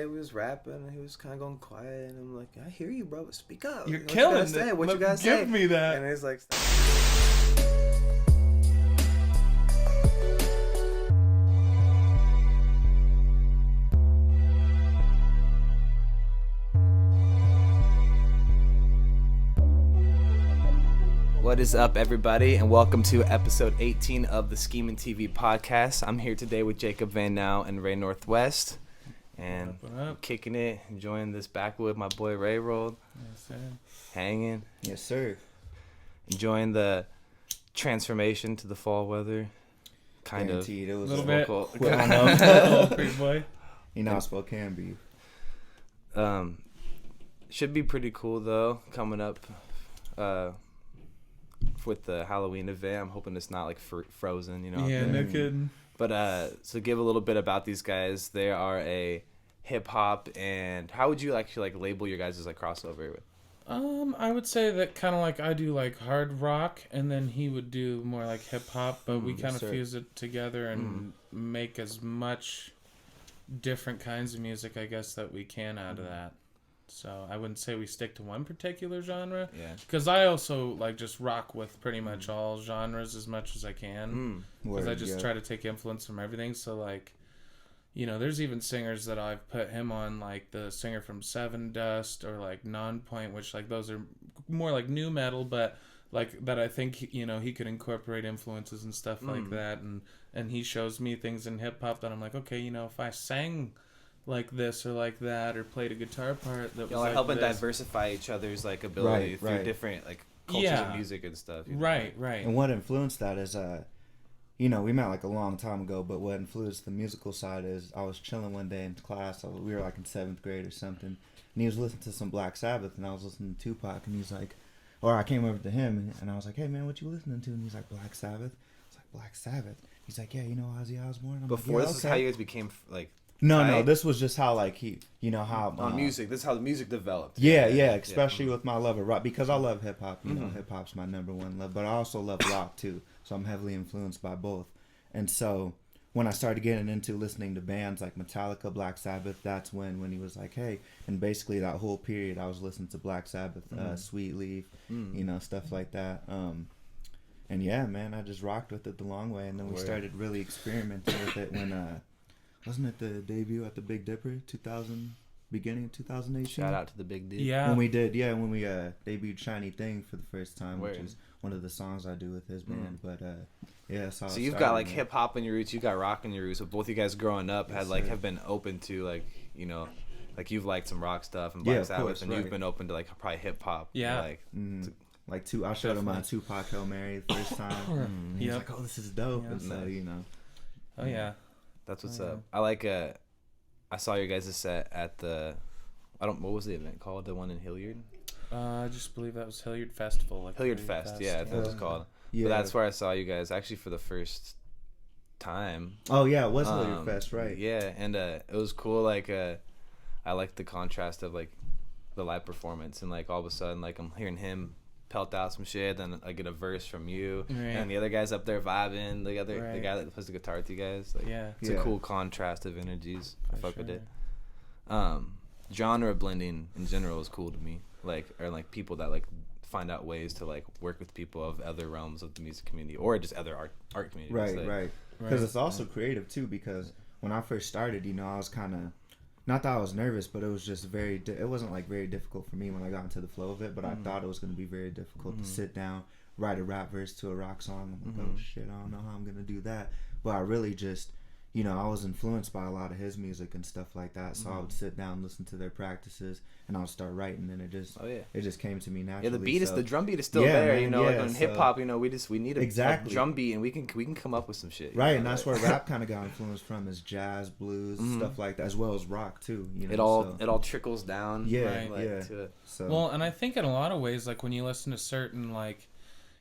He was rapping and he was kind of going quiet, and I'm like, I hear you, bro, but speak up. You're killing it. What you gotta say? Give me that. And he's like, what is up, everybody, and welcome to episode 18 of the SkeemnTV podcast. I'm here today with Jacob Vanknowe and Ray Northwest, and kicking it, enjoying this backwood. My boy Ray rolled, yes, sir. Hanging, yes, sir. Enjoying the transformation to the fall weather. Guaranteed. It was a little bit. Cool. I know. Pretty boy. You know, I can be. Should be pretty cool though. Coming up, with the Halloween event, I'm hoping it's not like frozen. You know. Yeah, no kidding. But so give a little bit about these guys. They are a hip hop, and how would you actually like label your guys' like crossover? I would say that kind of like I do like hard rock, and then he would do more like hip hop, but we kind of fuse it together and make as much different kinds of music, I guess, that we can out of that. So I wouldn't say we stick to one particular genre. Yeah. Because I also like just rock with pretty much all genres as much as I can. Because I just try to take influence from everything. So like, you know, there's even singers that I've put him on, like the singer from Seven Dust or like Nonpoint, which like those are more like new metal, but like that I think, you know, he could incorporate influences and stuff like that. And he shows me things in hip hop that I'm like, okay, you know, if I sang like this or like that, or played a guitar part that was like helping this. Diversify each other's like ability through different like cultures of music and stuff. You know? Right. And what influenced that is, you know, we met like a long time ago, but what influenced the musical side is I was chilling one day in class. We were like in 7th grade or something, and he was listening to some Black Sabbath, and I was listening to Tupac, and he's like, or I came over to him, and I was like, hey man, what you listening to? And he's like, Black Sabbath. It's like, Black Sabbath. He's like, yeah, you know Ozzy Osbourne? I'm Before like, yeah, this is how you guys became like. No, this was just how, like, you know, how... on music. This is how the music developed. Yeah, especially with my love of rock. Because I love hip-hop, you know, hip-hop's my number one love. But I also love rock, too. So I'm heavily influenced by both. And so when I started getting into listening to bands like Metallica, Black Sabbath, that's when he was like, hey... And basically that whole period, I was listening to Black Sabbath, Sweet Leaf, you know, stuff like that. And yeah, man, I just rocked with it the long way. And then we started really experimenting with it when... Wasn't it the debut at the Big Dipper, beginning of 2018? Shout out to the Big D. Yeah. When we debuted Shiny Thing for the first time, which is one of the songs I do with his band. But yeah, so you've got like hip hop in your roots, you got rock in your roots. So both you guys growing up have been open to like, you know, like you've liked some rock stuff and Black Sabbath, and you've been open to like probably hip hop. Yeah. Like, I showed him my Tupac Hail Mary the first time. He's like, oh, this is dope. And so, you know. Oh yeah. That's what's up. I like I saw your guys' set at the what was the event called? The one in Hilliard? I just believe that was Hilliard Festival. Like Hilliard Fest, yeah, that's what it's called. Yeah. But that's where I saw you guys actually for the first time. Oh yeah, it was Hilliard Fest, right? Yeah, and it was cool. Like I liked the contrast of like the live performance, and like all of a sudden like I'm hearing him pelt out some shit, then I get a verse from you, and the other guy's up there vibing. The guy that plays the guitar with you guys, like, it's a cool contrast of energies. I fuck with it. Genre blending in general is cool to me. Like, or like people that like find out ways to like work with people of other realms of the music community or just other art communities. Right. Because it's also creative too. Because when I first started, you know, I was kind of. Not that I was nervous, but it was just it wasn't like very difficult for me when I got into the flow of it, but I thought it was going to be very difficult to sit down, write a rap verse to a rock song. I'm like, oh shit, I don't know how I'm going to do that. But I really just, you know, I was influenced by a lot of his music and stuff like that. So I would sit down, listen to their practices, and I would start writing, and it just came to me naturally. Yeah, the drum beat is still there, man, you know, like in hip hop, you know, we need a drum beat, and we can come up with some shit. Right, and that's where rap kind of got influenced from, is jazz, blues, stuff like that, as well as rock too. You know, it all trickles down. Yeah, to it. So. Well, and I think in a lot of ways, like when you listen to certain, like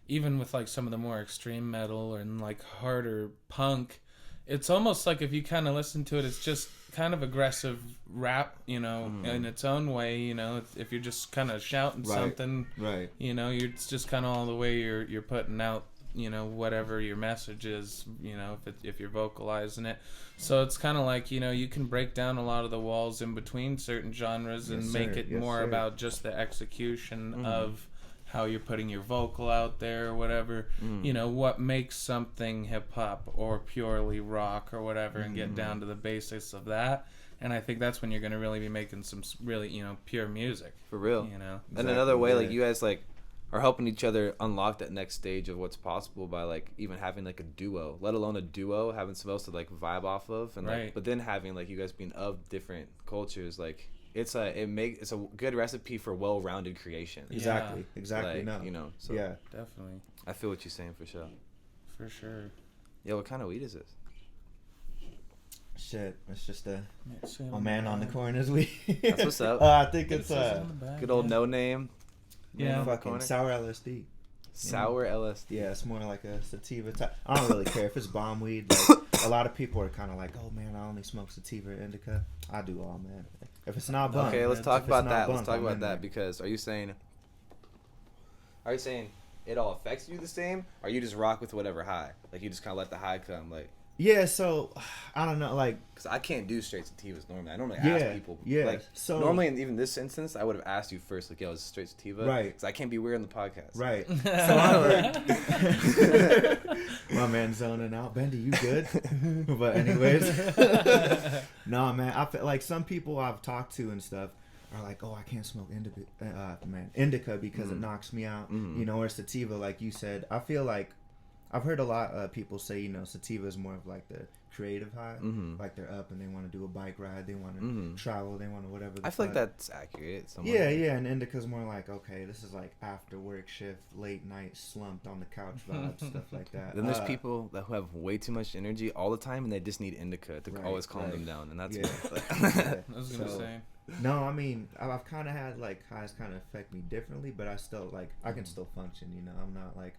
even with like some of the more extreme metal and like harder punk, it's almost like if you kind of listen to it, it's just kind of aggressive rap, you know, in its own way, you know. If you're just kind of shouting something, right, you know, it's just kind of all the way you're putting out whatever your message is, if you're vocalizing it. So it's kind of like, you can break down a lot of the walls in between certain genres and make it more about just the execution of how you're putting your vocal out there or whatever, what makes something hip hop or purely rock or whatever, and get down to the basics of that. And I think that's when you're going to really be making some really, pure music. For real. Exactly. And another way, like, you guys, like, are helping each other unlock that next stage of what's possible by, like, even having, like, a duo, let alone a duo, having someone else to, like, vibe off of. And like, but then having, like, you guys being of different cultures, like, it's a good recipe for well-rounded creation. Exactly. Like, no. So yeah, definitely. I feel what you're saying for sure. For sure. Yeah, what kind of weed is this? Shit, it's just a man on the corner's weed. That's what's up. I think it's good old no name. Yeah, fucking sour LSD. Sour LSD. Yeah, it's more like a sativa type. I don't really care if it's bomb weed. Like, a lot of people are kind of like, oh man, I only smoke sativa or indica. I do all, man. If it's not bunk. Okay, let's talk about that. Let's talk about that because are you saying it all affects you the same? Or you just rock with whatever high? Like you just kind of let the high come, like. Yeah, so I don't know, like, because I can't do straight sativas normally. I normally ask people. Yeah. Like, so normally in even this instance, I would have asked you first, like, yo, is it straight sativa? Right. Because I can't be weird on the podcast. Right. So I heard my man zoning out. Bendi, you good? But anyways, no, man. I feel like some people I've talked to and stuff are like, oh, I can't smoke indica because it knocks me out. Or sativa, like you said. I feel like I've heard a lot of people say, sativa is more of like the creative high. Like they're up and they want to do a bike ride, they want to travel, they want to whatever. I feel like that's accurate. Yeah, and indica's more like, okay, this is like after work shift, late night, slumped on the couch vibes, stuff like that. Then there's people who have way too much energy all the time and they just need indica to always calm them down, and that's I was gonna say. No, I mean, I've kind of had like highs kind of affect me differently, but I still like I can still function. I'm not like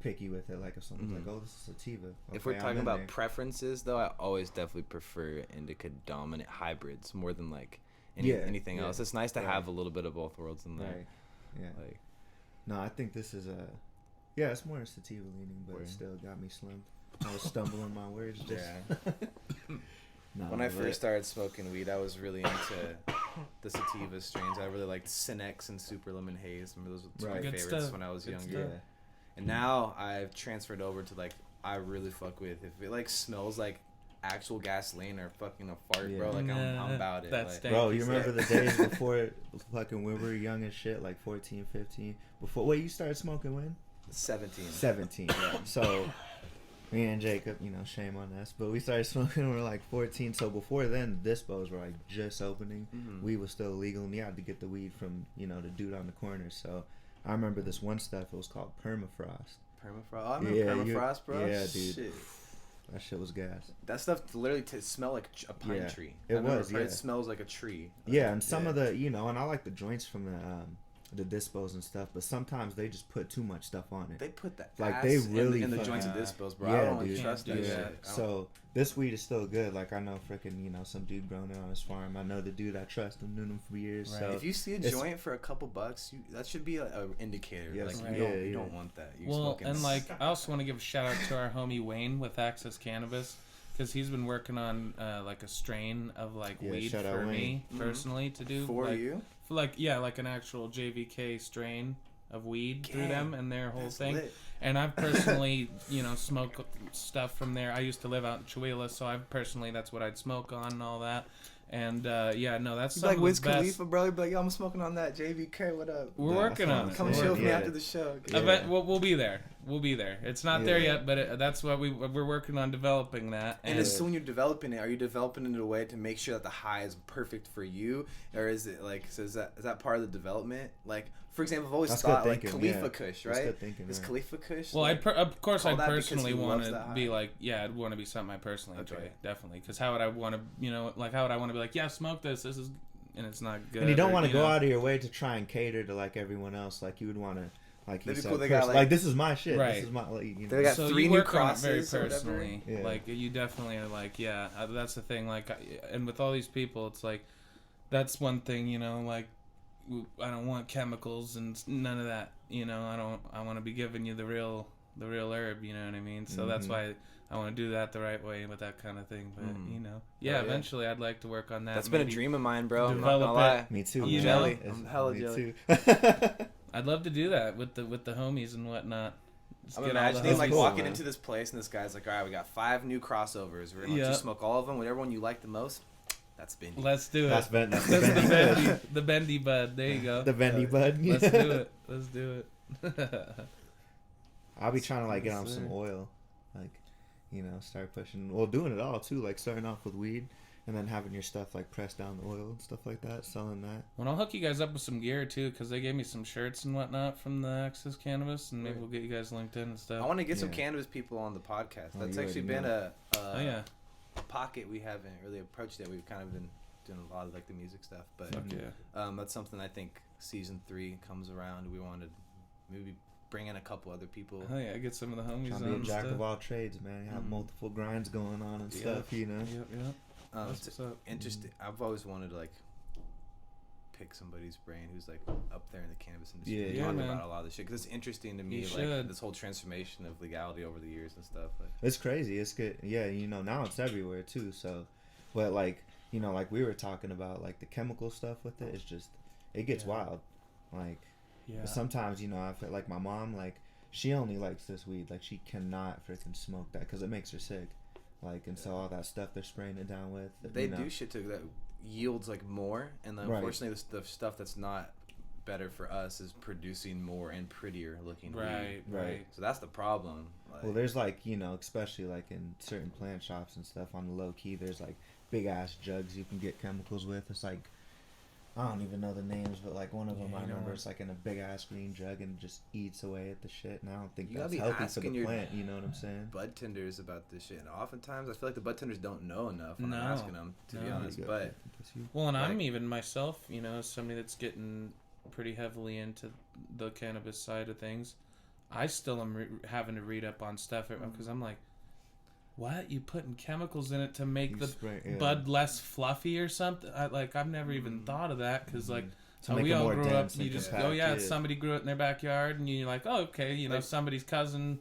picky with it. Like if someone's like, oh, this is sativa. Okay, if we're talking about preferences, though, I always definitely prefer indica dominant hybrids more than like anything else. It's nice to have a little bit of both worlds in there. Right. Yeah. Like, no, I think this is it's more sativa leaning, but it still got me slim. I was stumbling my words. When I first started smoking weed, I was really into the sativa strains. I really liked Cinex and Super Lemon Haze. Remember those were two of my favorites when I was younger. Yeah. And now I've transferred over to like I really fuck with if it like smells like actual gasoline or fucking a fart, bro. Like I'm about it. That's like, bro, you remember the days before fucking when we were young and shit, like 14, 15? Before you started smoking when? 17. 17. Yeah. So me and Jacob, shame on us, but we started smoking when we were like 14. So before then, dispos were like just opening. Weed was still illegal, and you had to get the weed from the dude on the corner. So I remember this one stuff. It was called Permafrost. Oh, I remember Permafrost, bro. Yeah, dude. Shit. That shit was gas. That stuff literally smelled like a pine tree. It smells like a tree. Yeah, and some of the, and I like the joints from the dispos and stuff, but sometimes they just put too much stuff on it. They put that like they really in the joints of dispos, bro. Yeah, I don't dude. trust that shit. So this weed is still good. Like I know freaking some dude growing it on his farm. I know the dude I trust him, known him for years. Right. So if you see a joint for a couple bucks, that should be an indicator. Yes, like you don't want that. And like I also want to give a shout out to our homie Wayne with Access Cannabis. Because he's been working on like a strain of like weed for me personally to do for like, you. For like an actual JVK strain of weed through them and their whole thing. Lit. And I've personally smoked stuff from there. I used to live out in Chihuahua, so that's what I'd smoke on and all that. And that's some like of Wiz the best. Khalifa, bro. You'd be like, yo, I'm smoking on that JVK. What up? We're working on it. Come chill with me after the show. We'll be there. It's not there yet, but that's what we're working on developing that. And so when you're developing it, are you developing it in a way to make sure that the high is perfect for you, or is it like is that part of the development? Like for example, I've always thought like Khalifa Kush, right? Is Khalifa Kush? Well, of course, I personally want to be like, I'd want to be something I personally enjoy, definitely. Because how would I want to, how would I want to be like, smoke this? This is, and it's not good. And you don't want to go out of your way to try and cater to like everyone else. Like you would want to. Like he said, cool. They got, like this is my shit. Right. This is my. They got so 3 you new work crosses on it very personally. Yeah. Like you definitely are like, that's the thing. Like, and with all these people, it's like, that's one thing. Like, I don't want chemicals and none of that. I want to be giving you the real the real herb. You know what I mean? So that's why I want to do that the right way with that kind of thing. But you know, eventually I'd like to work on that. That's been a dream of mine, bro. I'm not gonna lie. Me too. I'm jelly. I'm hella jelly. I'd love to do that with the homies and whatnot. I'm imagining like walking into this place and this guy's like, all right, we got 5 new crossovers. We're gonna let you smoke all of them. Whatever one you like the most, that's Bendi. Let's do it. That's the Bendi. The Bendi bud. There you go. The Bendi bud. Let's do it. Let's do it. I'll be trying to like get on some oil, like, you know, start pushing. Well, doing it all too, like starting off with weed. And then having your stuff like pressed down the oil and stuff like that, selling that. Well, I'll hook you guys up with some gear too, because they gave me some shirts and whatnot from the Access Cannabis, and maybe we'll get you guys linked in and stuff. I want to get some cannabis people on the podcast. That's actually been a pocket we haven't really approached yet. We've kind of been doing a lot of like the music stuff, but that's something I think season 3 comes around. We wanted maybe bring in a couple other people. Oh yeah, get some of the homies. Trying to be a jack of all trades, man. You have multiple grinds going on and stuff, you know. Yep. It's interesting. I've always wanted to like pick somebody's brain who's like up there in the cannabis industry, talking about a lot of this shit, because it's interesting to me, like this whole transformation of legality over the years and stuff. But it's crazy. It's good. Yeah, you know, now it's everywhere too. So, but like, you know, like we were talking about, like the chemical stuff with it. It's just, it gets wild. Like, sometimes, you know, I feel like my mom, like she only likes this weed. Like she cannot freaking smoke that because it makes her sick. Like, and so all that stuff they're spraying it down with. They do shit too that yields like more, and unfortunately the stuff that's not better for us is producing more and prettier looking weed. Right. So that's the problem. Like, well, there's like, you know, especially like in certain plant shops and stuff on the low key, there's like big ass jugs you can get chemicals with. It's like, I don't even know the names, but like one of them I remember it's like in a big ass green jug and just eats away at the shit. And I don't think that's healthy for the plant. You know what I'm saying? Bud tenders about this shit. And oftentimes I feel like the bud tenders don't know enough when I'm asking them, to be honest. But well, and like, I'm even myself, you know, somebody that's getting pretty heavily into the cannabis side of things. I still am having to read up on stuff because I'm like, what? You putting chemicals in it to make the bud less fluffy or something? I've never even thought of that, because like we all grew up. You just go, somebody grew it in their backyard, and you're like, oh, okay, you know, like, somebody's cousin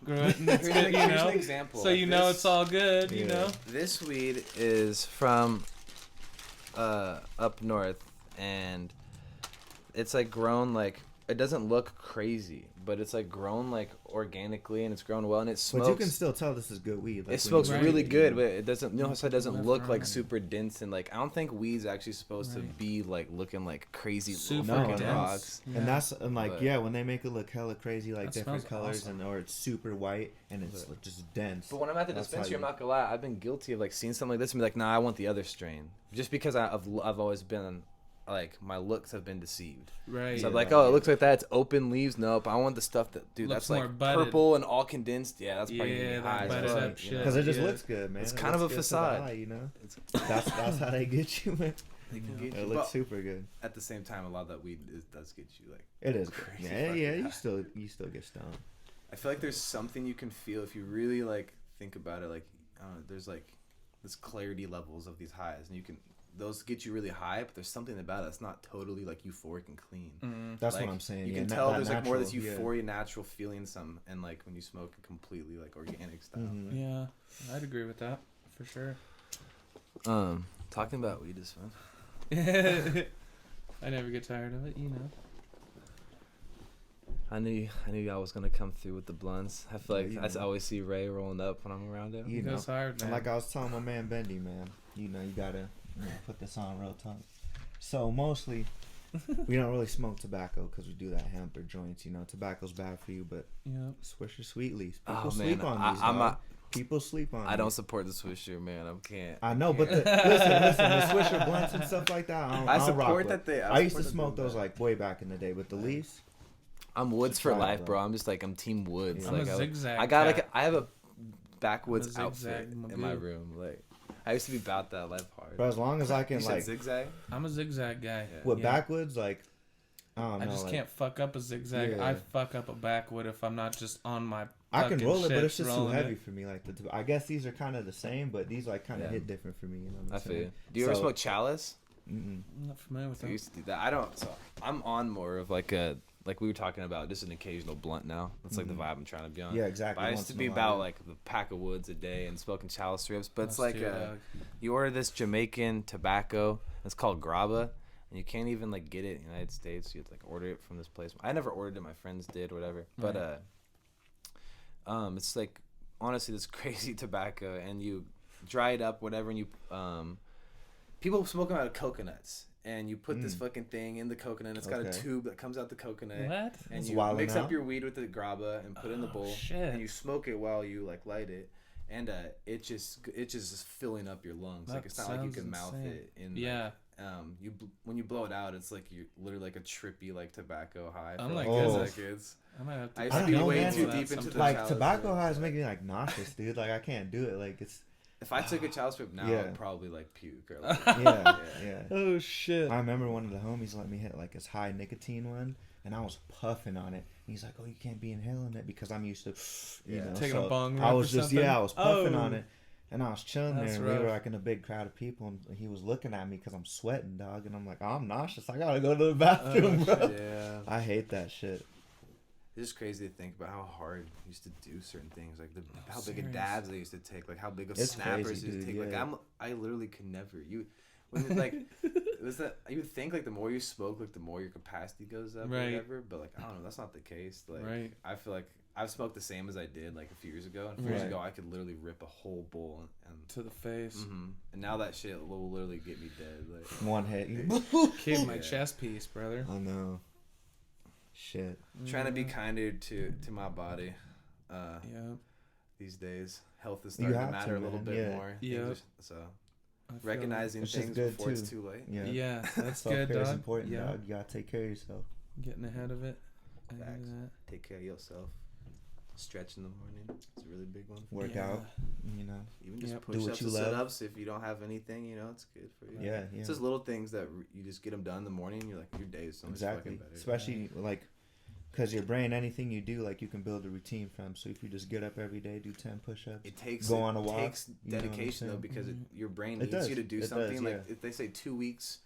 grew it, and it's good, you know. An example. So you know it's all good, you know. This weed is from up north, and it's like grown like, it doesn't look crazy, but it's like grown like organically, and it's grown well, and it smokes. But you can still tell this is good weed. Like, it smokes really good, but it doesn't. You know, so it doesn't look like super dense, and like I don't think weed's actually supposed to be like looking like crazy super fucking rocks. Yeah. And that's like when they make it look hella crazy, like different colors, awesome. Or it's super white and it's just dense. But when I'm at the dispensary, I'm not gonna lie, I've been guilty of like seeing something like this and be like, nah, I want the other strain, just because I've always been. Like my looks have been deceived, right? So I'm like, oh, it looks like that. It's open leaves. Nope, I want the stuff that, dude, looks that's like purple and all condensed. Yeah, that's probably high because it just looks good, man. It's kind of a facade, eye, you know. That's how they get you, man. They can get you. It looks super good. At the same time, a lot of that weed does get you like. It is crazy. Yeah. You still get stoned. I feel like there's something you can feel if you really like think about it. Like, there's like this clarity levels of these highs, and you can. Those get you really high, but there's something about it that's not totally like euphoric and clean. That's like, what I'm saying. You can tell there's like more of this euphoria, natural feeling, and like when you smoke a completely like organic style. Yeah, I'd agree with that for sure. Talking about weed is fun. I never get tired of it, you know. I knew y'all was gonna come through with the blunts. I feel like I always see Ray rolling up when I'm around him. He goes hard, man. And like I was telling my man Bendi, man, you know, you gotta put this on real talk. So mostly, we don't really smoke tobacco because we do that hemp or joints. You know, tobacco's bad for you, but Swisher Sweet Leaves. People sleep on these. People sleep on. I don't support the Swisher, man. I can't. I know, but listen, the Swisher blunts and stuff like that. I support that. I used to smoke those like way back in the day, but the leaves. I'm Woods for life, bro. I'm just like I'm Team Woods. Yeah. I'm a zigzag. I got like I have a backwoods outfit in my room. Like I used to be about that life hard. But as long as I can you like zigzag. I'm a zigzag guy. Yeah. With backwoods, like I just can't fuck up a zigzag. Yeah. I fuck up a backwood if I'm not just on my. I can roll it, but it's just too heavy for me. Like I guess these are kind of the same, but these like kind of hit different for me. You know what I'm saying? Feel. Do you ever smoke chalice? I'm not familiar with that. I used to do that. I don't. So I'm on more of like a like we were talking about, just an occasional blunt now. That's like the vibe I'm trying to be on. Yeah, exactly. But I used to be about like the pack of woods a day and smoking chalice strips. But it's like you order this Jamaican tobacco. It's called graba, and you can't even like get it in the United States. You have to like order it from this place. I never ordered it. My friends did, whatever. But it's like honestly this crazy tobacco, and you dry it up, whatever, and you people smoke them out of coconuts. And you put this fucking thing in the coconut. It's got a tube that comes out the coconut. What? And you mix up your weed with the graba and put it in the bowl. Shit. And you smoke it while you like light it. And it just is filling up your lungs. Like it's not like you can mouth it in. Yeah. When you blow it out, it's like you're literally like a trippy like tobacco high for I'm like like, 10 seconds. I might have to. I used to be way man. too deep into the like chalice tobacco strip. highs make me like nauseous, dude. Like I can't do it. Like it's. If I took a chalice strip now, I'd probably like puke or like. Yeah. Oh shit! I remember one of the homies let me hit like his high nicotine one, and I was puffing on it. And he's like, "Oh, you can't be inhaling it because I'm used to, you know." Taking a bong rip I was or just something? I was puffing on it, and I was chilling there, That's and we were rough. like in a big crowd of people, and he was looking at me because I'm sweating, dog, and I'm like, oh, I'm nauseous. I gotta go to the bathroom, bro. Yeah. I hate that shit. It's just crazy to think about how hard I used to do certain things, like how big of dabs I used to take, like how big of snappers crazy, I used to dude, take. yeah. Like I literally could never. It was that you would think like the more you smoke, like the more your capacity goes up, or whatever. But like I don't know, that's not the case. Like I feel like I've smoked the same as I did like a few years ago. And a few years ago, I could literally rip a whole bowl and To the face. and now that shit will literally get me dead. Like One hit. Kid, my chest piece, brother. I know. Shit. trying to be kinder to my body. Yeah. These days, health is starting to matter a little bit more. Yeah. So recognizing It's just things good, before it's too. too late. Yeah, that's Self-care good, is dog. important, Yeah. dog. You gotta take care of yourself. Getting ahead of it. I hear Facts. that. Take care of yourself. Stretch in the morning. It's a really big one. Work Yeah. out, you know. Even just Yep. push Do what ups you and love. sit ups. If you don't have anything, you know, it's good for you. Yeah, yeah. It's just little things that you just get them done in the morning. And you're like, your day is so much Exactly. fucking better. Especially like, because your brain, anything you do, like you can build a routine from. So if you just get up every day, do 10 push-ups, It takes go on a walk. takes you know what I'm dedication though, saying? because your brain It needs does. you to do It does, something. Like yeah. if they say 2 weeks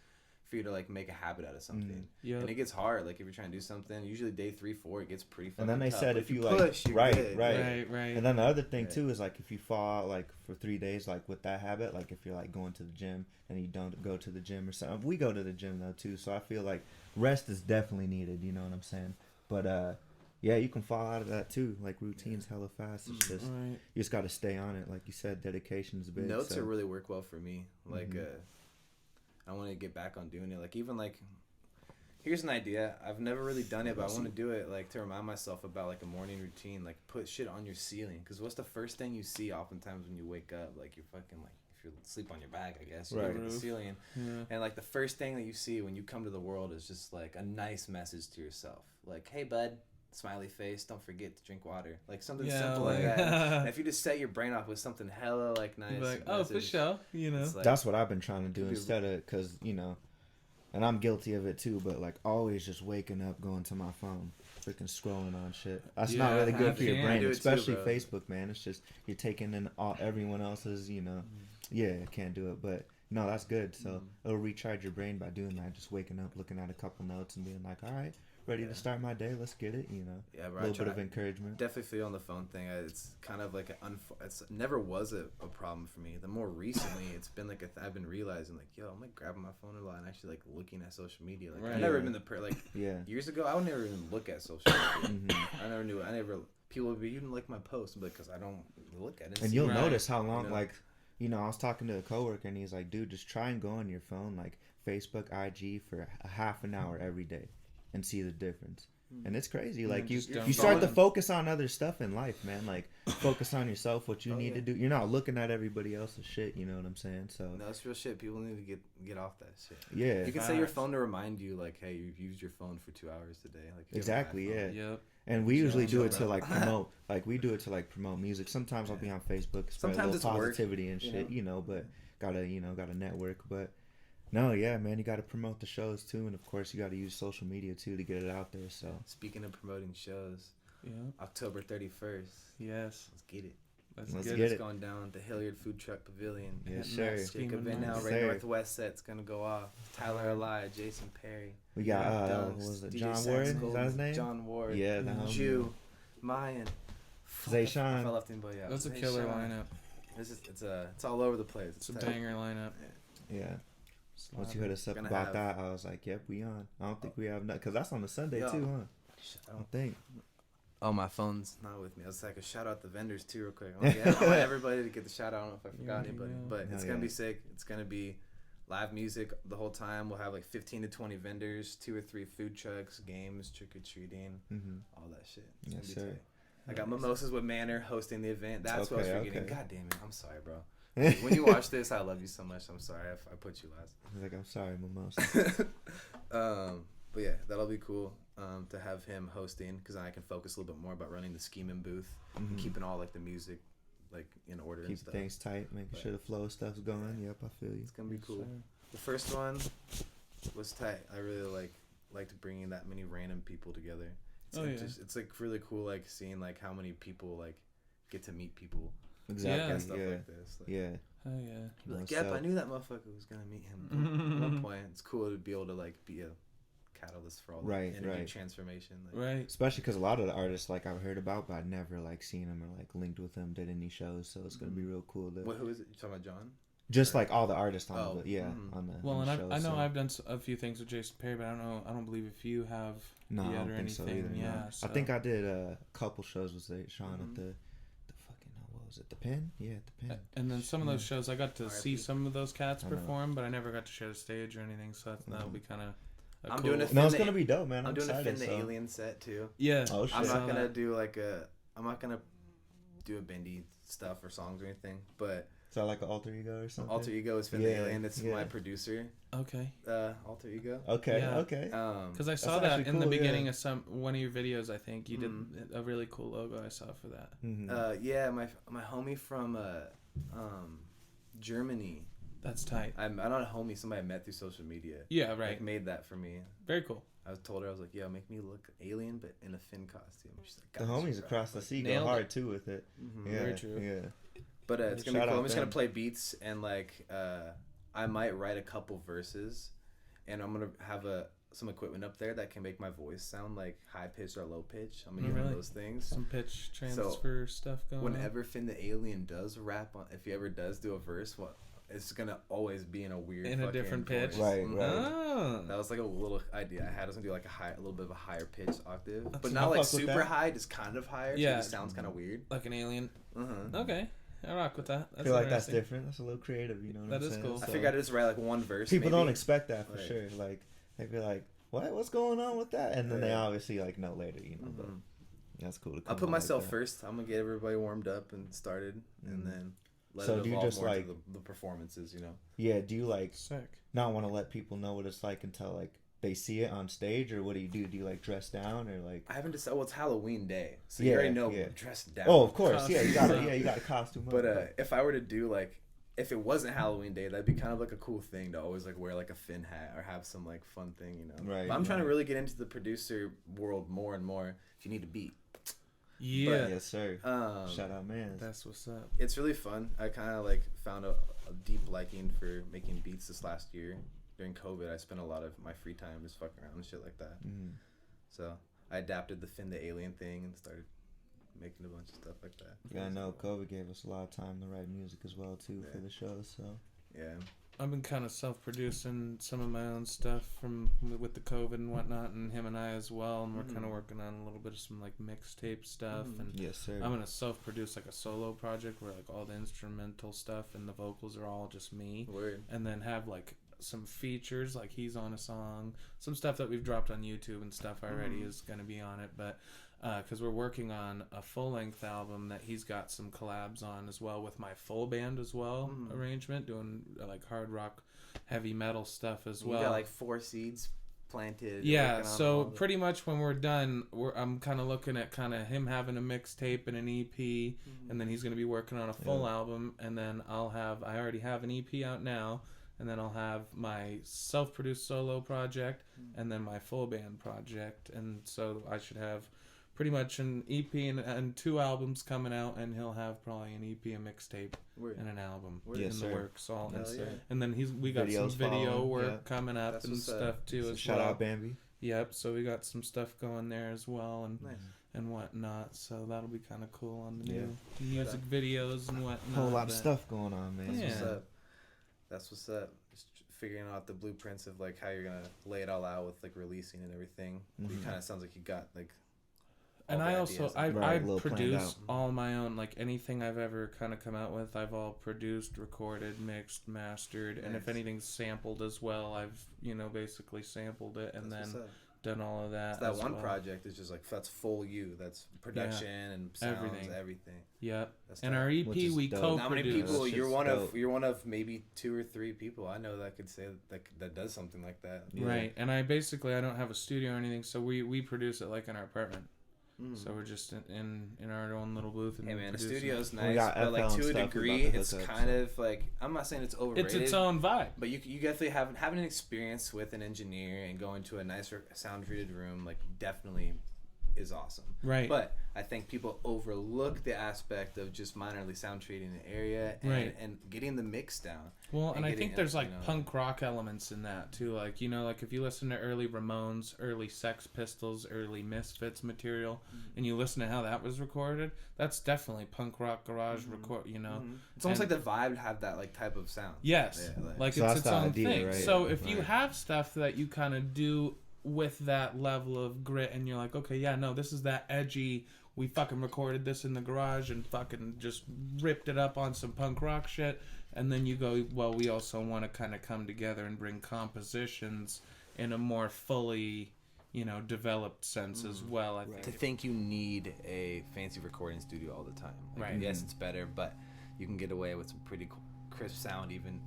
for you to like make a habit out of something, Yep. and it gets hard. Like if you're trying to do something, usually day 3, 4, it gets pretty fucking And then they tough. said But if you push, like, you're right, good. right. Right. And then the other thing Right. too is like if you fall out like for 3 days, like with that habit, like if you're like going to the gym and you don't go to the gym or something. We go to the gym though too, so I feel like rest is definitely needed. You know what I'm saying? But yeah, you can fall out of that too. Like routines hella fast. It's just Right. you just got to stay on it. Like you said, dedication is big. Notes so. are really work well for me. Like I want to get back on doing it. Like even like here's an idea. I've never really done it, but I want to do it like to remind myself about like a morning routine. Like put shit on your ceiling, because what's the first thing you see oftentimes when you wake up? Like you're fucking like if you sleep on your back, I guess you Right. look at the ceiling, and like the first thing that you see when you come to the world is just like a nice message to yourself. Like, hey bud, smiley face, don't forget to drink water. Like something simple like that. And if you just set your brain off with something hella like nice, Like, oh, for sure. You know. like, That's what I've been trying to do instead of, because you know, and I'm guilty of it too. But like always, just waking up, going to my phone, freaking scrolling on shit. That's not really good for your I brain, do it too, especially bro. Facebook, man. It's just you're taking in everyone else's, you know. Yeah, I can't do it, but no, that's good. So it'll recharge your brain by doing that. Just waking up, looking at a couple notes, and being like, all right, ready to start my day. Let's get it. You know, Yeah, bro, a little bit of encouragement. Definitely feel on the phone thing. It's kind of like it's never was a problem for me. The more recently, it's been like I've been realizing like, yo, I'm like grabbing my phone a lot and actually like looking at social media. Like Right. I've never been like Yeah. years ago, I would never even look at social media. I never people would be, you didn't like my post, but because I don't look at it. And you'll Right. notice how long, You know? like, you know, I was talking to a coworker and he's like, dude, just try and go on your phone, like Facebook, IG for a half an hour every day and see the difference. And it's crazy. Like you just don't start to follow. focus on other stuff in life, man. Like focus on yourself, what you need to do. You're not looking at everybody else's shit. You know what I'm saying? So No, it's real shit. People need to get off that shit. yeah, You can set your phone to remind you, like, hey, you've used your phone for 2 hours today. Like if you have an exactly. iPhone. Yeah. Yep. And we usually do chill, it to bro. like promote, like we do it to like promote music. Sometimes I'll be on Facebook, spread Sometimes a it's little work, positivity and shit, you know. But gotta network. But no, yeah, man, you gotta promote the shows too, and of course you gotta use social media too to get it out there. So Speaking of promoting shows, Yeah. October 31st. Yes. Let's get it. Let's get it. It's going down at the Hilliard Food Truck Pavilion. Yes, sir. Jacob Vanknowe and Ray Northwest set's gonna go off. Tyler Eli, Jason Perry. We got what was it? John Ward? Is that his name? John Ward. Yeah, Jew, Mayan. Zayshawn. If I left anybody out. That's a killer lineup. It's all over the place. It's a banger lineup. Yeah. Once you heard us up about that, I was like, "Yep, we on." I don't think we have because that's on the Sunday too, huh? I don't think. Oh, my phone's not with me. I was like, a shout out the vendors too, real quick. I want everybody to get the shout out. I don't know if I forgot anybody, but it's gonna be sick. It's gonna be live music the whole time. We'll have like 15 to 20 vendors, 2 or 3 food trucks, games, trick or treating, all that shit. Yes, sir. I got Mimosas with Manor hosting the event. That's what I was forgetting. God damn it! I'm sorry, bro. When you watch this, I love you so much. I'm sorry I put you last. I was like, I'm sorry, Mimosa. But yeah, that'll be cool to have him hosting because then I can focus a little bit more about running the Skeemn booth and keeping all like the music like in order and stuff. Keep things tight, making sure the flow of stuff's going. Yep, I feel you. It's gonna be cool. The first one was tight. I really liked bringing that many random people together. It's like really cool, like seeing like how many people like get to meet people. Exactly. And stuff like this. Like, Oh yeah. Like, yep, I knew that motherfucker was gonna meet him. At one point, it's cool to be able to like be a catalyst for all the energy transformation. Right. Especially because a lot of the artists like I've heard about, but I've never like seen them or like linked with them, did any shows. So it's gonna be real cool. Who is it? You talking about John? Just like all the artists on on the Well, on and the I know so. I've done a few things with Jason Perry, but I don't believe if you have no, yet I don't or think anything. so either. Yeah. No. So. I think I did a couple shows with Sean at the fucking what was it? The Pen? Yeah, at the Pen. And then some of those shows I got to see some of those cats perform, but I never got to share the stage or anything. So that'll be kind of. I'm doing no, it's gonna be dope, man. I'm doing excited, a Finn the Alien set too. Yeah. Oh shit. I'm not gonna do I'm not gonna do a Bendi stuff or songs or anything, but. Is that like an alter ego or something? Alter ego is Finn the Alien. It's my producer. Okay. Alter ego. Okay. Okay. Because I saw that in the beginning of one of your videos. I think you did a really cool logo. I saw for that. My homie from Germany. That's tight. I'm not a homie. Somebody I met through social media. Yeah, right. Like, made that for me. Very cool. I told her, I was like, yo, make me look alien, but in a Finn costume. She's like, the homies across the sea go hard too with it. Yeah, very true. Yeah. But it's gonna be cool. I'm just gonna play beats and like I might write a couple verses, and I'm gonna have some equipment up there that can make my voice sound like high pitch or low pitch. I'm gonna use one of those things. Some pitch transfer stuff going. Whenever Finn the Alien does rap, if he ever does do a verse, it's gonna always be in a different pitch. Right. Oh. That was like a little idea I had. I was gonna do like a little bit of a higher pitch octave, but not like super high, just kind of higher. Yeah, so it sounds kind of weird, like an alien. Okay, I rock with that. I feel like that's different. That's a little creative, you know. That is cool. I figured I'd just write like one verse. People don't expect that for sure. Like they'd be like, "What? What's going on with that?" And then they obviously like know later, you know. But that's cool. I'll put myself first. I'm gonna get everybody warmed up and started, and then. So do you just like the performances, you know? Yeah. Do you like sick not want to let people know what it's like until like they see it on stage, or what do? Do you like dress down or like? I haven't decided. Well, it's Halloween day, so you already know dressed down. Oh, of course, you got a costume. But if I were to do like, if it wasn't Halloween day, that'd be kind of like a cool thing to always like wear like a Finn hat or have some like fun thing, you know? Right. But I'm trying to really get into the producer world more and more. If you need a beat. Yeah. Yes, sir. Shout out, man. That's what's up. It's really fun. I kind of like found a deep liking for making beats this last year. During COVID, I spent a lot of my free time just fucking around and shit like that. So I adapted the Finn the Alien thing and started making a bunch of stuff like that. Yeah, I know COVID gave us a lot of time to write music as well too for the show. So yeah. I've been kind of self-producing some of my own stuff with the COVID and whatnot, and him and I as well, and we're kind of working on a little bit of some like mixtape stuff. And yes, sir. I'm gonna self-produce like a solo project where like all the instrumental stuff and the vocals are all just me. Word. And then have like some features, like he's on a song, some stuff that we've dropped on YouTube and stuff already is gonna be on it, but. Because we're working on a full-length album that he's got some collabs on as well with my full band as well arrangement, doing like hard rock, heavy metal stuff as well. You got like 4 seeds planted. Yeah, so pretty much when we're done, I'm kind of looking at kind of him having a mixtape and an EP, and then he's going to be working on a full album, and then I already have an EP out now, and then I'll have my self-produced solo project, and then my full band project, and so I should have pretty much an EP and 2 albums coming out, and he'll have probably an EP, a mixtape, and an album in the works. All and then we got Videos some video work coming up and stuff too. So as shout well. out Bambi. Yep. So we got some stuff going there as well, and whatnot. So that'll be kind of cool on the new music videos and whatnot. A whole lot of stuff going on, man. That's what's up. Just figuring out the blueprints of like how you're gonna lay it all out with like releasing and everything. It kind of sounds like you got like. And I also I produce all my own, like anything I've ever kind of come out with, I've all produced, recorded, mixed, mastered, and if anything's sampled as well, I've basically sampled it and then done all of that. So that one project is just like that's full you. That's production and sounds, everything. Yep. And our EP we co-produced. How many people? You're one of maybe 2 or 3 people I know that could say that does something like that. Right. And I don't have a studio or anything, so we produce it like in our apartment. So we're just in our own little booth. And hey man, the studio's nice, but like to a degree, it's kind of like, I'm not saying it's overrated. It's its own vibe. But you definitely having an experience with an engineer and going to a nicer sound treated room, like definitely is awesome. Right. But I think people overlook the aspect of just minorly sound treating an area and getting the mix down. Well, and I think there's like punk rock elements in that too. Like, like if you listen to early Ramones, early Sex Pistols, early Misfits material, and you listen to how that was recorded, that's definitely punk rock garage record, It's almost like the vibe have that like type of sound. Yes. Yeah, like so it's its own thing. Right? So if you have stuff that you kind of do with that level of grit and you're like, okay, this is that edgy, we fucking recorded this in the garage and fucking just ripped it up on some punk rock shit, and then you go, well, we also want to kind of come together and bring compositions in a more fully developed sense as well. I think to think you need a fancy recording studio all the time, like, yes, it's better, but you can get away with some pretty crisp sound even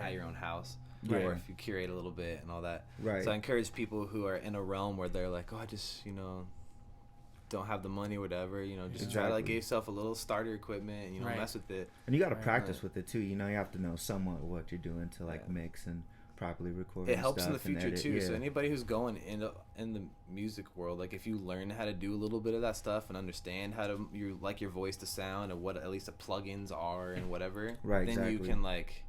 at your own house. Or if you curate a little bit and all that. Right. So I encourage people who are in a realm where they're like, oh, I just, don't have the money or whatever, just try to like get yourself a little starter equipment and, mess with it. And you got to practice with it too. You have to know somewhat what you're doing to like mix and properly record. It helps in the future too. So anybody who's going in the music world, like if you learn how to do a little bit of that stuff and understand how to your voice to sound and what at least the plugins are and whatever, then you can like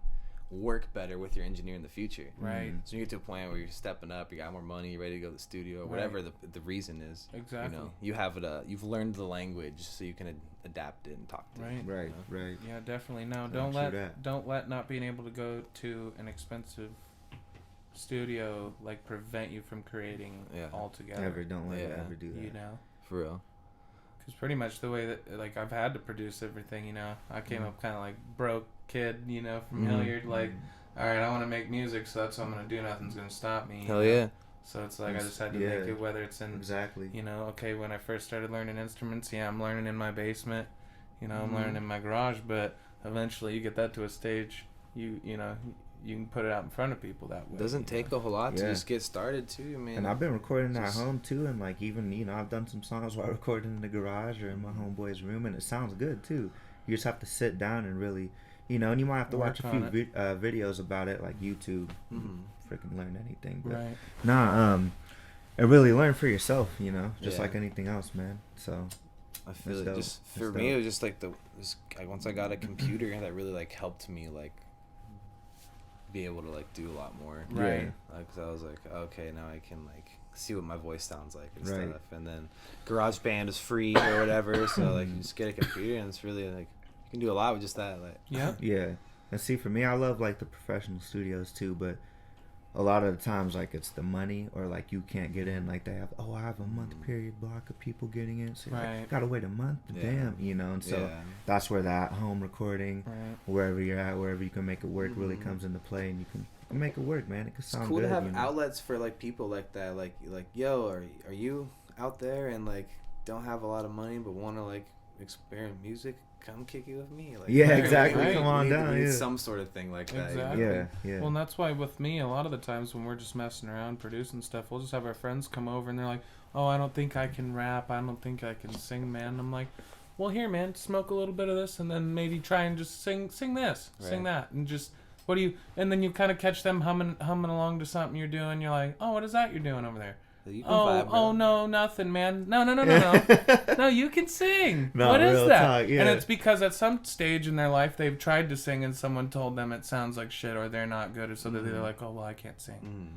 work better with your engineer in the future. Right. So you get to a point where you're stepping up, you got more money, you're ready to go to the studio, or whatever the reason is. Exactly. You have it. You've learned the language, so you can adapt it and talk to it. Right. Yeah, definitely. No, don't let not being able to go to an expensive studio like prevent you from creating altogether. Don't let it ever do that. For real. Because pretty much the way that like I've had to produce everything, I came up kind of like broke kid, from Hilliard. Like, all right, I want to make music, so that's what I'm gonna do. Nothing's gonna stop me. Hell yeah. So it's like I just had to make it, whether it's in okay, when I first started learning instruments, I'm learning in my basement, I'm learning in my garage, but eventually you get that to a stage, you can put it out in front of people that way. It doesn't take a whole lot to just get started too, man. And I've been recording at home too, and like even I've done some songs while recording in the garage or in my homeboy's room, and it sounds good too. You just have to sit down and really, and you might have to watch a few videos about it, like YouTube. Freaking learn anything, but and really learn for yourself, just like anything else, man. So I feel it just for me, it was just like once I got a computer that really like helped me like be able to like do a lot more, because I was like, okay, now I can like see what my voice sounds like and stuff. And then GarageBand is free or whatever, so like you just get a computer and it's really like you can do a lot with just that. Like And see, for me, I love like the professional studios too, but a lot of the times like it's the money, or like you can't get in, like they have I have a month period block of people getting in, so like, gotta wait a month, damn, and so that's where that home recording, wherever you're at, wherever you can make it work, really comes into play, and you can make it work, man. It can sound good. It's cool to have outlets for like people like that, like yo, are you out there and like don't have a lot of money but want to like experiment music? Come kick it with me. Like, exactly. Come on down. We need some sort of thing like that. Exactly. Yeah. Well, and that's why with me, a lot of the times when we're just messing around producing stuff, we'll just have our friends come over and they're like, "Oh, I don't think I can rap. I don't think I can sing, man." And I'm like, "Well, here, man, smoke a little bit of this, and then maybe try and just sing this, sing that, and just what do you?" And then you kind of catch them humming along to something you're doing. You're like, "Oh, what is that you're doing over there?" You can vibe, bro. No, nothing, man. No. No, you can sing. No, what is that? talk, yeah. And it's because at some stage in their life they've tried to sing and someone told them it sounds like shit or they're not good, or so they're like, oh well, I can't sing.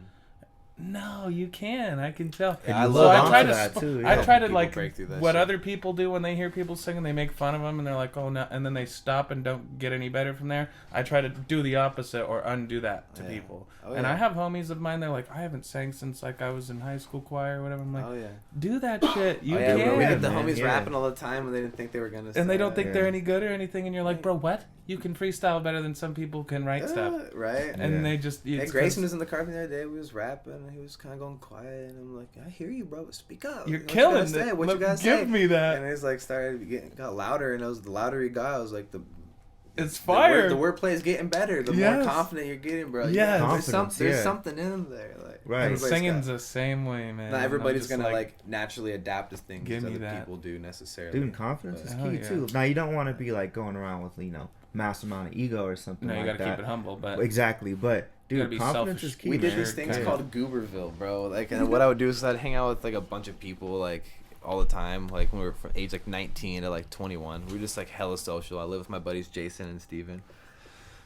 No, you can. I can tell. Yeah, I love that too. Yeah. I try to like break through that what shit. other people do when they hear people sing and they make fun of them and they're like, oh no, and then they stop and don't get any better from there. I try to do the opposite or undo that to people. And I have homies of mine. They're like, I haven't sang since like I was in high school choir or whatever. I'm like, do that shit. You can. Bro, we had the homies rapping all the time and they didn't think they were gonna. And they don't think they're any good or anything. And you're like, bro, what? You can freestyle better than some people can write stuff. Right. And they just. Hey, Grayson was in the car the other day. We was rapping and he was kind of going quiet. And I'm like, I hear you, bro. Speak up. You're killing it. What you guys say? Give me that. And it's like got louder. And it was the louder he got. I was like, it's fire. The wordplay is getting better. The more confident you're getting, bro. Yeah, there's something in there. Like, right. And singing's the same way, man. Not everybody's gonna like naturally adapt to things that other people do necessarily. Dude, confidence is key too. Now you don't want to be like going around with mass amount of ego or something. No, you gotta keep it humble, but exactly. But dude, confidence is key. We did these things called Gooberville, bro. Like, and what I would do is I'd hang out with like a bunch of people like all the time. Like when we were from age like 19 to like 21, we were just like hella social. I lived with my buddies Jason and Steven.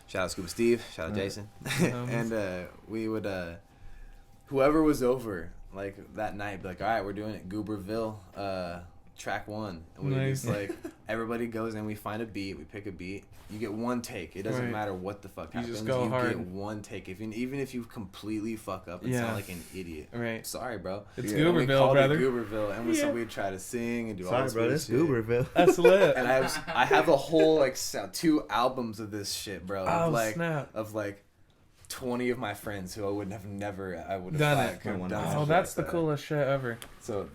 Shout out Scuba Steve. Shout out Jason. And we would whoever was over like that night be like, all right, we're doing it Gooberville. Track 1, and we just like everybody goes and we find a beat, we pick a beat, you get one take. It doesn't matter what the fuck happens, just go hard. Get one take. Even if you completely fuck up and sound like an idiot, right? Sorry, bro. It's Gooberville, brother. Gooberville, and we'd try to sing and do all this. Sorry, bro. It's Gooberville. That's lit. And I have a whole like 2 albums of this shit, bro. Snap. Of like 20 of my friends who I would have never done it. Oh, that's the coolest shit ever. So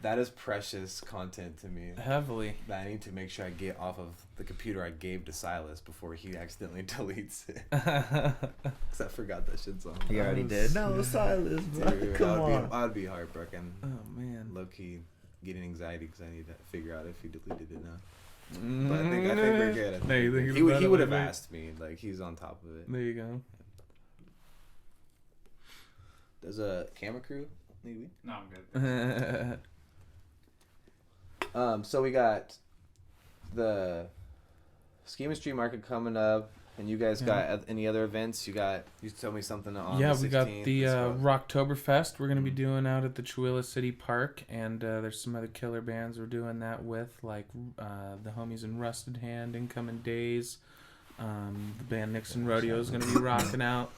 that is precious content to me. Heavily. That I need to make sure I get off of the computer I gave to Silas before he accidentally deletes it. Because I forgot that shit's on. He already did. No, Silas, bro. Dude, Come on. I'd be heartbroken. Oh, man. Low-key getting anxiety because I need to figure out if he deleted it now. But I think we're good. He would have asked me. Like, he's on top of it. There you go. Does a camera crew need me? No, I'm good. So we got the Scheme Street Market coming up, and you guys got any other events? You told me something on the 16th. We got the Rocktoberfest we're going to be doing out at the Chihuahua City Park, and there's some other killer bands we're doing that with, like the homies in Rusted Hand, Incoming Days, the band Nixon Rodeo is going to be rocking out.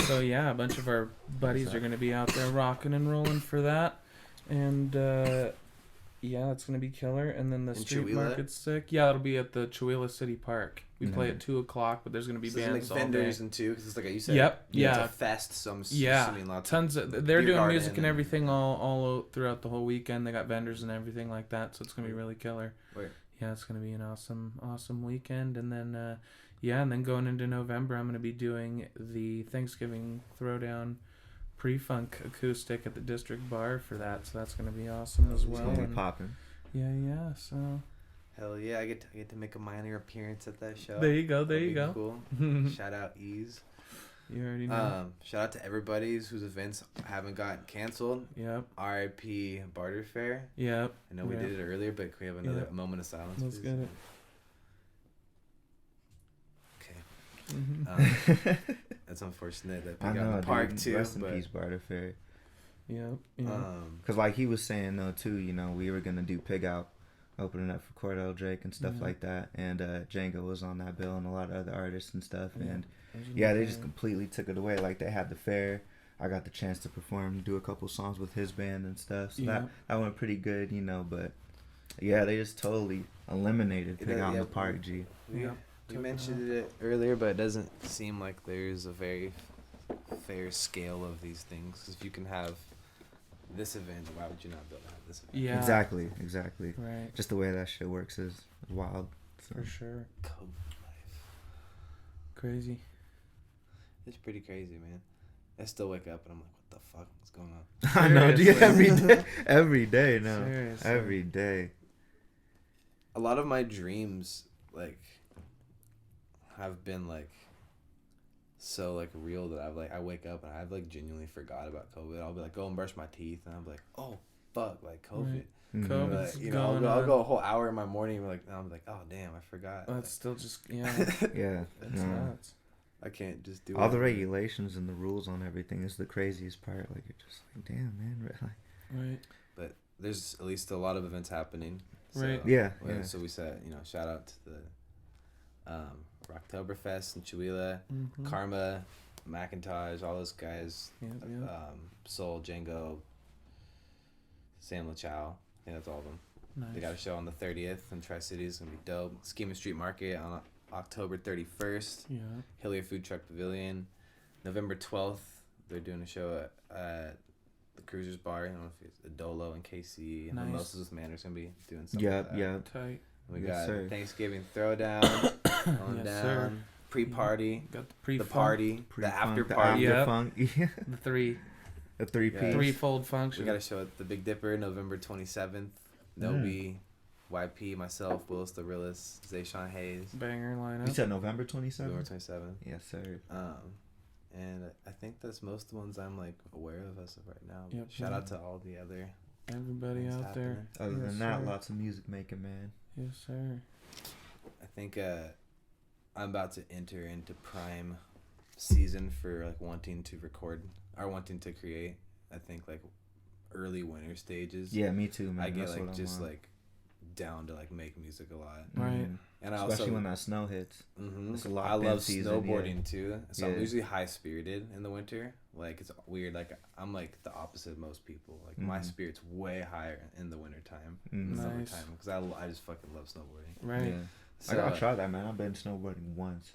So yeah, a bunch of our buddies are going to be out there rocking and rolling for that, and yeah, it's going to be killer. And then the street market's sick. Yeah, it'll be at the Chihuahua City Park. We play at 2 o'clock, but there's going to be bands like all vendors day. And too, because it's like you said. Yep. It's a fest. Tons of. They're doing music and everything all throughout the whole weekend. They got vendors and everything like that, so it's going to be really killer. Wait. Yeah, it's going to be an awesome weekend. And then and then going into November, I'm going to be doing the Thanksgiving Throwdown pre-funk acoustic at the District Bar for that, so that's going to be awesome as well. It's going to be popping. Yeah, so... Hell yeah, I get to make a minor appearance at that show. There you go. Cool. Shout out Ease. You already know. Shout out to everybody whose events haven't gotten canceled. Yep. R.I.P. Barter Fair. Yep. I know we did it earlier, but can we have another moment of silence? Let's get it. Okay. That's unfortunate that they got in the park too. Rest in peace, Barter Fair. Yep. Because like he was saying though too, we were gonna do Pig Out, opening up for Cordell Drake and stuff like that, and Django was on that bill and a lot of other artists and stuff, and they just completely took it away. Like they had the fair, I got the chance to perform, do a couple songs with his band and stuff, so that went pretty good, but they just totally eliminated Pig Out in the park. G. Yeah. We mentioned it earlier, but it doesn't seem like there's a very fair scale of these things. Because if you can have this event, why would you not be able to have this event? Yeah. Exactly. Right. Just the way that shit works is wild. So. For sure. COVID life. Crazy. It's pretty crazy, man. I still wake up and I'm like, what the fuck is going on? I know, dude. Every day now. Seriously. Every day. A lot of my dreams, like, have been like so like real that I wake up and I've like genuinely forgot about COVID. I'll be like, go and brush my teeth, and I'm like, oh fuck, like COVID. Right. COVID's But, you know, I'll go a whole hour in my morning and I'm like, oh damn, I forgot. That's still just yeah. It's nuts. I can't just do all the regulations and the rules on everything is the craziest part. Like, you're just like, damn, man. Right. But there's at least a lot of events happening. So, right. Yeah. So we said, you know, shout out to the Rocktoberfest in Chihuahua, Karma, Macintosh, all those guys, Soul, Django, Sam LaChow. I think that's all of them. Nice. They got a show on the 30th in Tri-Cities. It's going to be dope. Scheming Street Market on October 31st. Yeah. Hillier Food Truck Pavilion. November 12th, they're doing a show at the Cruisers Bar. I don't know if it's Adolo and KC. And Nice. Mimosas with Manner's going to be doing something like that. Yeah. Tight. We Yes, got sir. Thanksgiving Throwdown. Yes, sir. Pre-party. Got the The party. The after party. Yep. Funk. Yeah. The three. The 3-piece. Threefold function. We got a show at the Big Dipper November 27th. Nobi, YP, myself, Willis the Realist, Zayshawn Hayes. Banger lineup. You said November 27th? November 27th. Yes, sir. And I think that's most of the ones I'm like aware of as of right now. Yep. Shout out to all the other Everybody things out there. Other Yes, than that, sir. lots of music making, man. Yes, sir. I think I'm about to enter into prime season for like wanting to record or wanting to create. I think like early winter stages. Yeah, me too, man. I get That's like what just I'm on. like down to like make music a lot. Right. And I Especially also when that snow hits. It's a lot I of love season, snowboarding too, so I'm Yeah. usually high spirited in the winter. Like it's weird. Like I'm like the opposite of most people. Like my spirit's way higher in the wintertime, than Nice. summertime, because I just fucking love snowboarding. Right. Yeah. So, I gotta try that, man. I've been snowboarding once.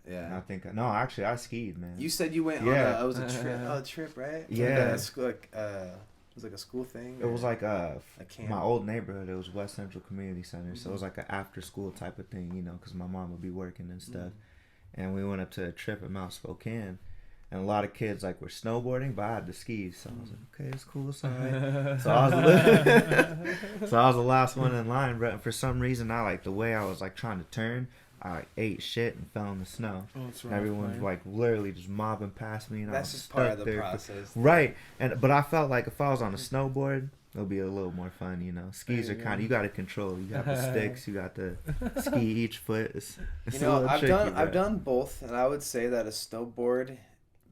Yeah. And I think actually I skied, man. You said you went Yeah. on a trip. A trip, right? Yeah. It was like a school thing. It was like camp. my old neighborhood. It was West Central Community Center, so it was like an after school type of thing, you know, because my mom would be working and stuff. And we went up to a trip at Mount Spokane, and a lot of kids like were snowboarding, but I had the skis, so I was like, okay, it's cool, it's alright. So I was the last one in line, but for some reason, the way I was like trying to turn, I like ate shit and fell in the snow. Oh, that's And right. everyone's like literally just mobbing past me, and That's I was just part stuck of the there process. Right, but I felt like if I was on a snowboard, it'll be a little more fun, you know. Skis are kind of, you got to control. You got the sticks, you got to ski each foot. It's You a know, little tricky, I've done both, and I would say that a snowboard,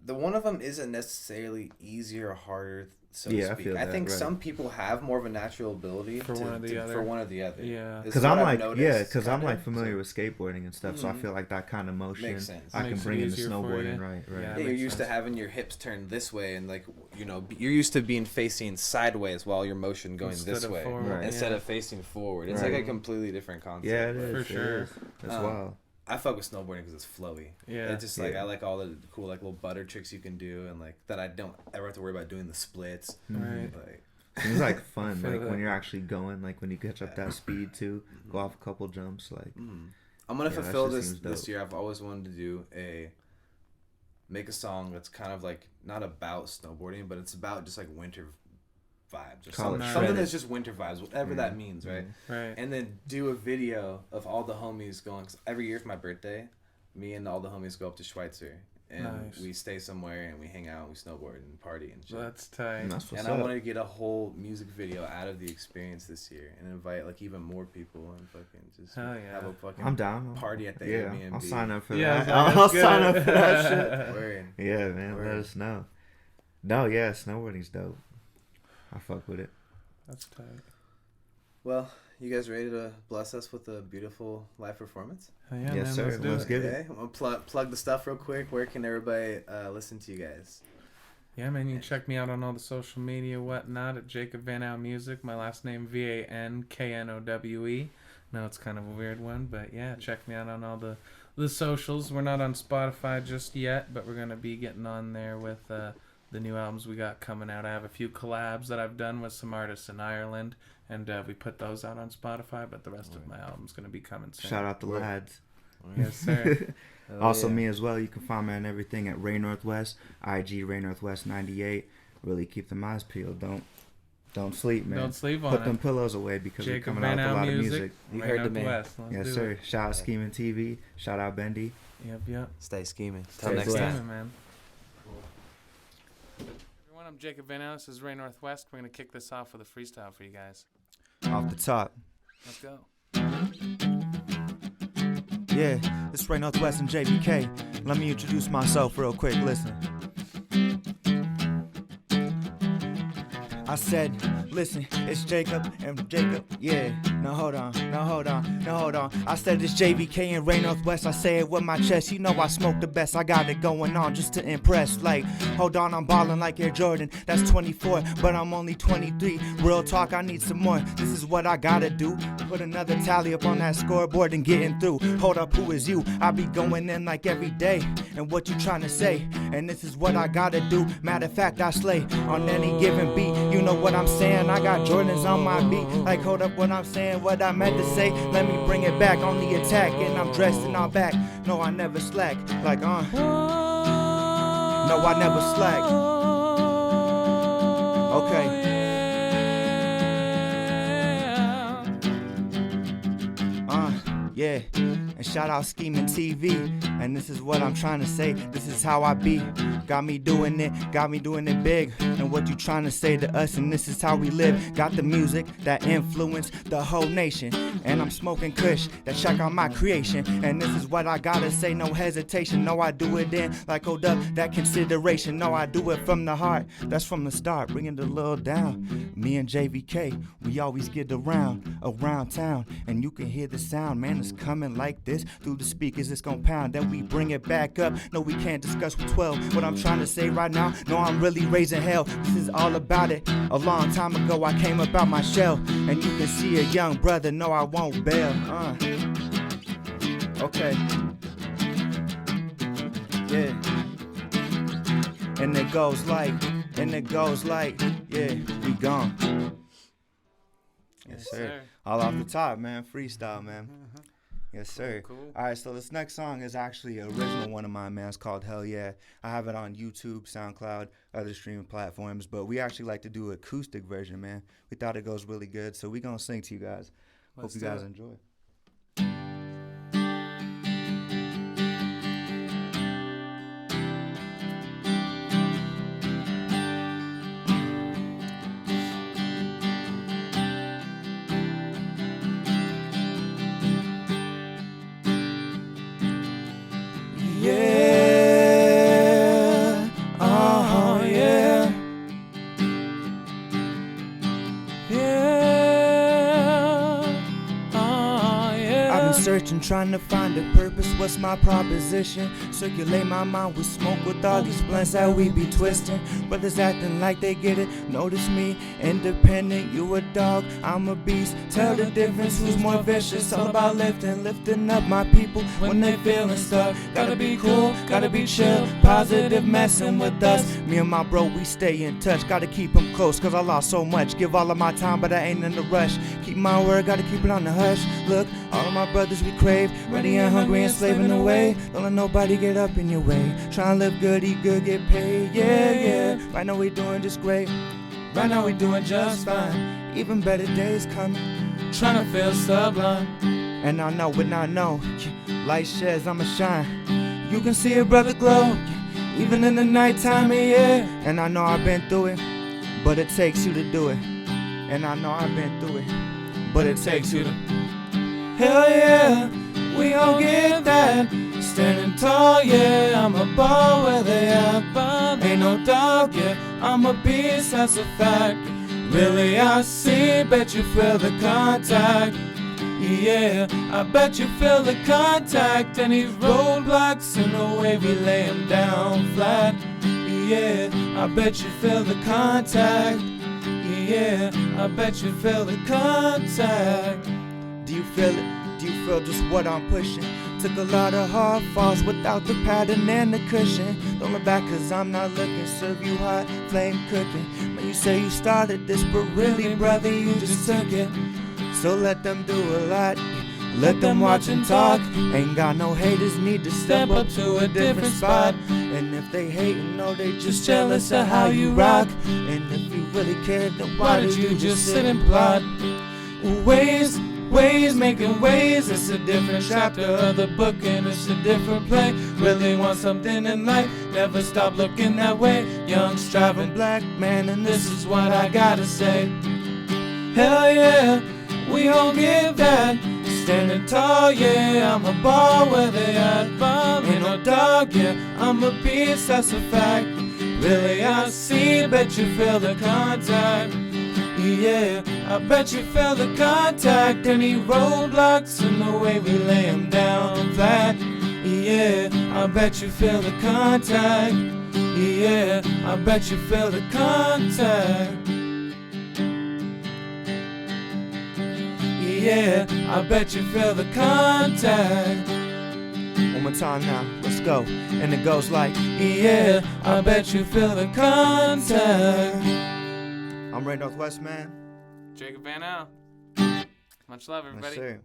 the one of them isn't necessarily easier or harder, so to I speak. feel I that, think right. some people have more of a natural ability For one or the other. For one or the other. Yeah. Is Because what I'm I've like, noticed, because I'm kinda, like familiar so- with skateboarding and stuff, so I feel like that kind of motion Makes sense. I can Makes it bring into easier for snowboarding, you. right? Yeah. Yeah, That you're makes used to sense. having your hips turned this way, and like, you know, you're used to being facing sideways while your motion going Instead this of way forward, Right. instead yeah. of facing forward. It's Right. like a completely different concept. Yeah, it but is. For it sure. is. That's Um, wild. I fuck with snowboarding because it's flowy. Yeah. It's just like Yeah. I like all the cool like little butter tricks you can do, and like that I don't ever have to worry about doing the splits. Right. Like, It's like fun, feel like that. when you're actually going, like when you catch up that speed too, go off a couple jumps, like. I'm gonna Yeah, that fulfill shit this seems this dope. year. I've always wanted to do make a song that's kind of like not about snowboarding, but it's about just like winter vibes or Call it something shredded. that's just winter vibes, whatever that means, right? Right. And then do a video of all the homies going. 'Cause every year for my birthday, me and all the homies go up to Schweitzer, and Nice. we stay somewhere and we hang out, and we snowboard and party and shit. That's tight. And that's what's And I up. wanted to get a whole music video out of the experience this year and invite like even more people and fucking just Hell yeah. have a fucking I'm down. party at the Yeah, Airbnb. I'll sign up for Yeah, that. I was like, I'll that's sign good. up for that shit. Word. Yeah, man, Word. let us know. No, yeah, snowboarding's dope. I fuck with it. That's tight. Well, you guys ready to bless us with a beautiful live performance? Oh, yeah, Yes, man, sir. Let's do Let's it. get it. Okay, I'm gonna plug the stuff real quick. Where can everybody listen to you guys? Yeah, man, you can check me out on all the social media, whatnot, at Jacob Vanknowe Music. My last name, Vanknowe. No, it's kind of a weird one, but yeah, check me out on all the socials. We're not on Spotify just yet, but we're going to be getting on there with the new albums we got coming out. I have a few collabs that I've done with some artists in Ireland, and we put those out on Spotify, but the rest of my album's going to be coming soon. Shout out the lads. Yes, sir. Also, me as well. You can find me on everything at Ray Northwest, IG Ray Northwest 98. Really keep them eyes peeled. Don't sleep, man. Don't sleep on Put it. them pillows away because Jacob we're coming out with a Vanknowe lot of Music. music. You Ray heard the man. Northwest. Let's Yes, do sir. it. Shout out SkeemnTV. Shout out Bendi. Yep. Stay scheming. Stay Till next blessed. time. Man. Everyone, I'm Jacob Vanknowe. This is Ray Northwest. We're going to kick this off with a freestyle for you guys. Off the top. Let's go. Yeah, this is Ray Northwest and JBK. Let me introduce myself real quick. Listen. I said, listen, it's Jacob and Jacob, yeah. Now hold on. I said it's JVK and Ray Northwest. I say it with my chest. You know I smoke the best. I got it going on just to impress. Like, hold on, I'm ballin' like Air Jordan. That's 24, but I'm only 23. Real talk, I need some more. This is what I gotta do. Put another tally up on that scoreboard and getting through. Hold up, who is you? I be going in like every day. And what you trying to say? And this is what I gotta do. Matter of fact, I slay on any given beat. You know what I'm saying? I got Jordans on my beat. Like, hold up what I'm saying, what I meant to say. Let me bring it back on the attack. And I'm dressed in all back. No, I never slack. Like, No, I never slack. Okay. Yeah. And shout out SkeemnTV. And this is what I'm trying to say. This is how I be. Got me doing it big. And what you trying to say to us, and this is how we live. Got the music that influenced the whole nation. And I'm smoking kush that check out my creation. And this is what I gotta say, no hesitation. No, I do it in like hold up, that consideration. No, I do it from the heart. That's from the start, bringing it a little down. Me and JVK, we always get around town. And you can hear the sound, man, it's coming like this. Through the speakers, it's gon' pound. Then we bring it back up. No, we can't discuss with 12. What I'm trying to say right now, no, I'm really raising hell. This is all about it. A long time ago, I came up out my shell. And you can see a young brother, no, I won't bail. Okay. Yeah. And it goes like, yeah, we gone. Yes, sir. All off the top, man. Freestyle, man. Yes, sir. Cool. All right, so this next song is actually an original one of mine, man. It's called Hell Yeah. I have it on YouTube, SoundCloud, other streaming platforms, but we actually like to do an acoustic version, man. We thought it goes really good, so we're going to sing to you guys. Hope you guys enjoy. Searching, trying to find a purpose, what's my proposition? Circulate my mind with smoke with all these blunts that we be twisting. Brothers acting like they get it, notice me, independent, you a dog, I'm a beast. Tell the difference, who's more vicious, all about lifting up my people when they feeling stuck. Gotta be cool, gotta be chill, positive messing with us. Me and my bro, we stay in touch, gotta keep them close, cause I lost so much. Give all of my time, but I ain't in the rush. Keep my word, gotta keep it on the hush. Look, all of my brothers we crave, ready and hungry and slaving away. Don't let nobody get up in your way. Try and live good, eat good, get paid, yeah. Right now we doing just great. Right now we doing just fine. Even better days coming. Trying to feel sublime. And I know when I know, light sheds, I'ma shine. You can see a brother glow, even in the nighttime, yeah. And I know I've been through it, but it takes you to do it. And I know I've been through it, but it takes you to. Hell yeah, we gon' get that. Standing tall, yeah, I'm a ball where they at. Ain't no doubt, yeah, I'm a beast, that's a fact. Really, I see, bet you feel the contact. Yeah, I bet you feel the contact. Any roadblocks in the way we lay them down flat. Yeah, I bet you feel the contact. Yeah, I bet you feel the contact. Do you feel it? Do you feel just what I'm pushing? Took a lot of hard falls without the pattern and the cushion. Don't look back cause I'm not looking. Serve you hot, flame cooking. When you say you started this, but really brother you just took it. So let them do a lot, let them watch and talk. Ain't got no haters, need to step up to a different spot. And if they hatin', no, they just jealous of how you rock. And if you really cared, then why did you just sit and plot? Ways ways, making ways. It's a different chapter of the book and it's a different play. Really want something in life, never stop looking that way. Young, striving black man, and this is what I gotta say. Hell yeah, we gon' give that. Standing tall, yeah, I'm a ball where they at. Ain't no dog, yeah, I'm a beast, that's a fact. Really, I see, bet you feel the contact. Yeah, I bet you feel the contact. Any roadblocks in the way we lay them down flat. Yeah, I bet you feel the contact. Yeah, I bet you feel the contact. Yeah, I bet you feel the contact. One more time now, let's go. And it goes like, yeah, I bet you feel the contact. I'm Ray Northwest, man. Jacob Vanknowe. Much love, everybody. Yes, sir.